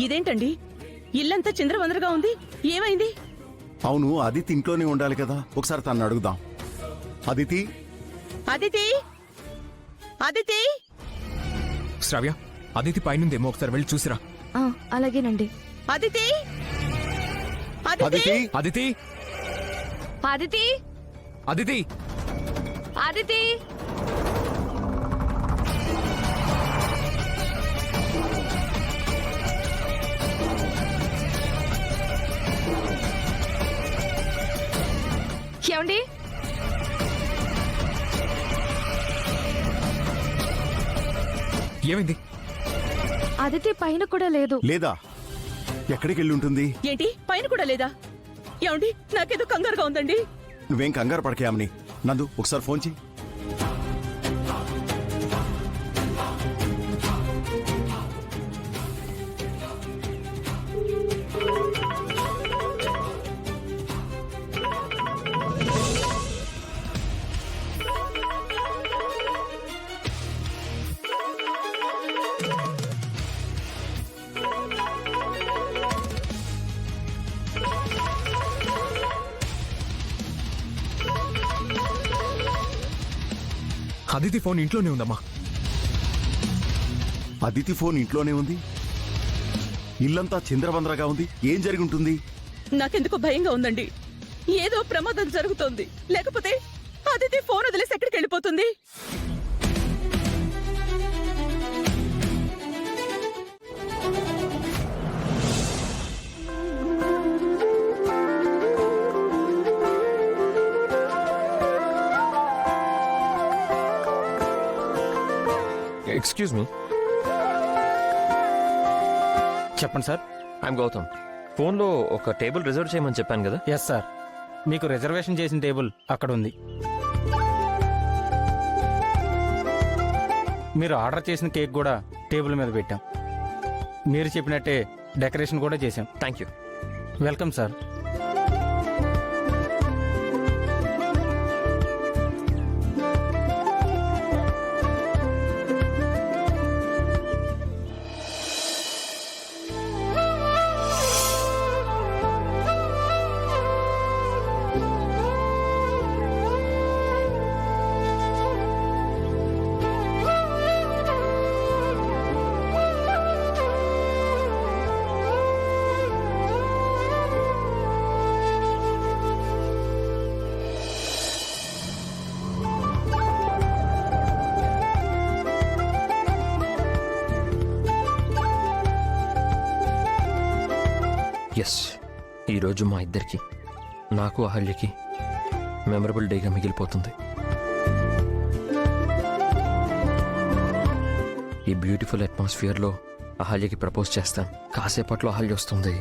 ఇదేంటండి ఇల్లంతా చింద్రవందరగా ఉంది, ఏమైంది? అవును, అదితి ఇంట్లోనే ఉండాలి కదా, ఒకసారి తను అడుగుదాం. అదితి, అదితి, అదితి. శ్రావ్య, అదితి పైనుందేమో, ఒకసారి వెళ్ళి చూసిరా. అలాగేనండి. అదితి, అదితి, అదితి, అదితి, అదితి. అదితి. ఏమండి? ఏమైంది? అదితి పైన కూడా లేదు. లేదా? ఎక్కడికి వెళ్ళి ఉంటుంది? ఏంటి, పైన కూడా లేదా? ఏమండి, నాకేదో కంగారుగా ఉందండి. నువ్వేం కంగారు పడకేయమని. నందు, ఒకసారి ఫోన్ చెయ్యి. అదితి ఫోన్ ఇంట్లోనే ఉందమ్మా. అదితి ఫోన్ ఇంట్లోనే ఉంది, ఇల్లంతా చింద్రవందరగా ఉంది. ఏం జరిగి ఉంటుంది? నాకెందుకో భయంగా ఉందండి. ఏదో ప్రమాదం జరుగుతోంది, లేకపోతే అదితి ఫోన్ వదిలేసి ఎక్కడికి వెళ్ళిపోతుంది? Excuse me. చెప్పండి సార్. ఐఎమ్ గౌతమ్. ఫోన్లో ఒక టేబుల్ రిజర్వ్ చేయమని చెప్పాను కదా. ఎస్ సార్, మీకు రిజర్వేషన్ చేసిన టేబుల్ అక్కడ ఉంది. మీరు ఆర్డర్ చేసిన కేక్ కూడా టేబుల్ మీద పెట్టాం. మీరు చెప్పినట్టే డెకరేషన్ కూడా చేశాం. Thank you. Welcome sir. Yes, ఈరోజు మా ఇద్దరికి, నాకు అహల్యకి మెమరబుల్ డేగా మిగిలిపోతుంది. ఈ బ్యూటిఫుల్ అట్మాస్ఫియర్లో అహల్యకి ప్రపోజ్ చేస్తాను. కాసేపట్లో అహల్య వస్తుంది.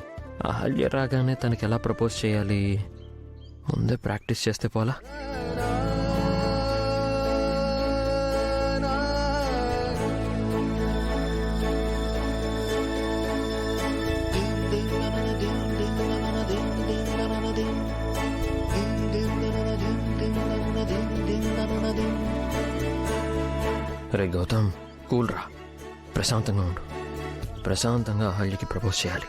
అహల్య రాగానే తనకి ఎలా ప్రపోజ్ చేయాలి ముందే ప్రాక్టీస్ చేస్తే పోలా. రే గౌతమ్, కూల్ రా, ప్రశాంతంగా ఉండు. ప్రశాంతంగా అహల్యకి ప్రపోజ్ చేయాలి.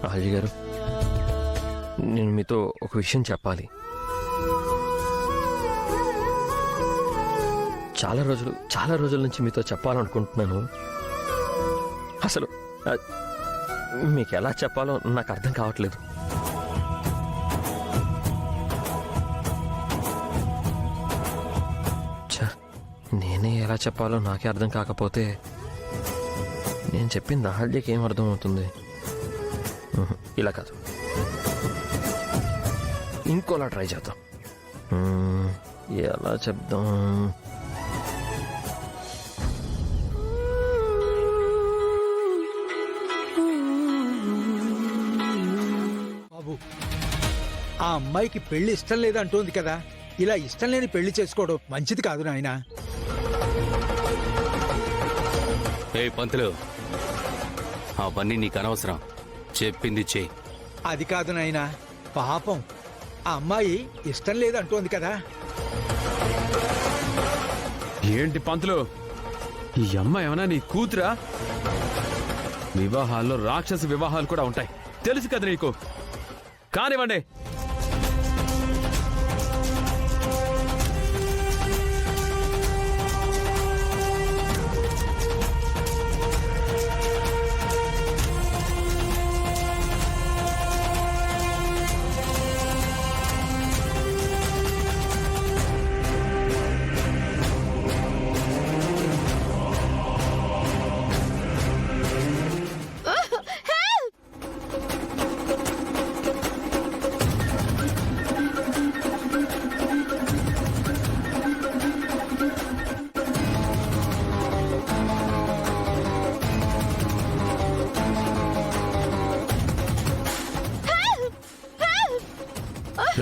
అహల్య గారు, నేను మీతో ఒక విషయం చెప్పాలి. చాలా రోజుల నుంచి మీతో చెప్పాలనుకుంటున్నాను. అసలు మీకు ఎలా చెప్పాలో నాకు అర్థం కావట్లేదు. నేనే ఎలా చెప్పాలో నాకే అర్థం కాకపోతే నేను చెప్పింది అహల్యకి ఏం అర్థం అవుతుంది? ఇలా కాదు, ఇంకోలా ట్రై చేద్దాం. ఎలా చెప్దాం? ఆ అమ్మాయికి పెళ్లి ఇష్టం లేదంటోంది కదా, ఇలా ఇష్టం లేని పెళ్లి చేసుకోవడం మంచిది కాదు నాయనా. ఏ పంతులు, అవన్నీ నీకు అనవసరం. చెప్పింది చే. అది కాదు నాయనా, పాపం ఆ అమ్మాయి ఇష్టం లేదంటోంది కదా. ఏంటి పంతులు, ఈ అమ్మాయి ఏమన్నా నీ కూతురా? వివాహాల్లో రాక్షస వివాహాలు కూడా ఉంటాయి, తెలుసు కదా నీకు. కానివ్వండి.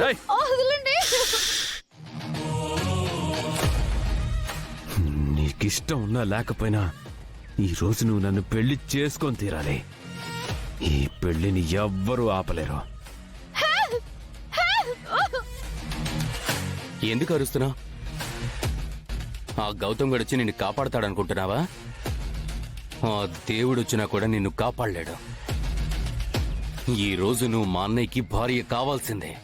రేయ్, వదలండి. నీకిష్టం ఉన్నా లేకపోయినా ఈ రోజు నువ్వు నన్ను పెళ్లి చేసుకొని తీరాలి. ఈ పెళ్లిని ఎవ్వరూ ఆపలేరు. ఎందుకు అరుస్తున్నావు? ఆ గౌతమ్ గడు వచ్చి నిన్ను కాపాడతాడనుకుంటున్నావా? ఆ దేవుడు వచ్చినా కూడా నిన్ను కాపాడలేడు. ఈ రోజు నువ్వు మా అన్నయ్యకి భార్య కావాల్సిందే.